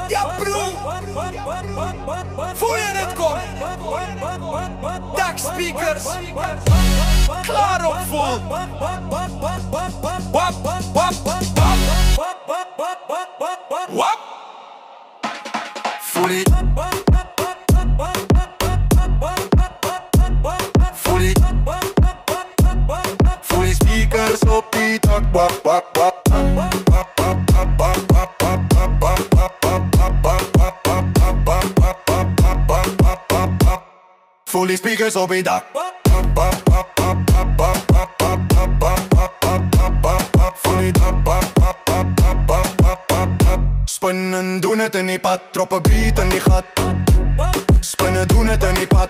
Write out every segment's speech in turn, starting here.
Ja broer, voel je het komen? Dagspeakers, klaar op vol. Wap, wap, wap, wap. Voel je? Voel je? Voel je speakers op die dak? Wap, wap, wap. Voel die speakers op je dak. Spinnen doen het in die pad, droppen beat in die gat. Spinnen doen het in die pad.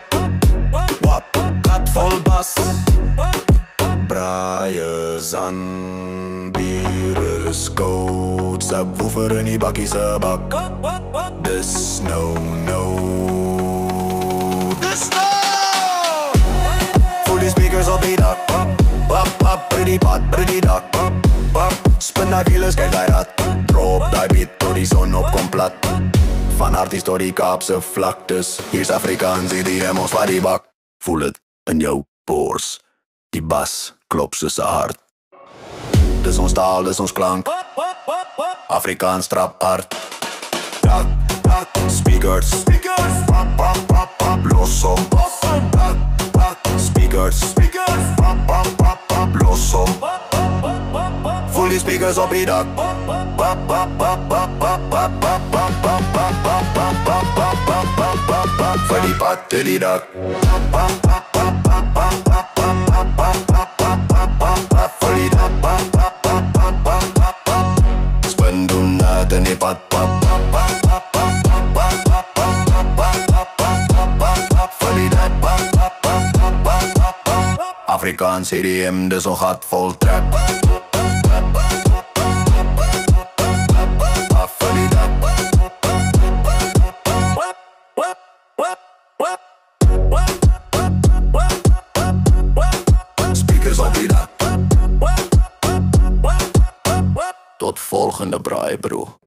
Wap, gat vol bas. Braaiers aan, bier is koud. Subwoofer in die bakkie se bak. Dis no. Voel die speakers op die dak. Wap, wap, pretty pad, pretty dak. Wap, spin die wielers, kijk die rad. Drop die beat tot die zon opkom plat. Van Arties tot die Kaapse vlaktes. Hier's Afrikaans, EDM, ons wat die bak. Voel het in jou pores. Die bas klop soos 'n hart. Dis ons taal, dis ons klank. Afrikaans trap hard. Dak, dak, speakers. Pap, pap, pap, pap, los op. Dak, dak, speakers. Pap, pap, pap, pap, los op. Voel die speakers op die dak. Pap, pap, pap, pap, pap, pap, pap, pap, pap, pap, pap, pap, pap, pap, pap, pap, pap, pap. Vir die pad te die dak. Pap, pap, pap, pap, pap, pap, pap, pap, pap, pap, pap, pap, pap, pap. Vir die dak. Pap, pap, pap, pap, pap, pap, pap. Spin doen dat in die pad. Pap, pap, pap, pap, pap, pap, pap, pap, pap, pap, pap, pap, pap, pap, pap. Vir die dak. Pap, pap, pap, pap, pap, pap, pap. Afrikaans EDM, dis ons gat vol trap. Speakers op die dak. Tot volgende braai, bro.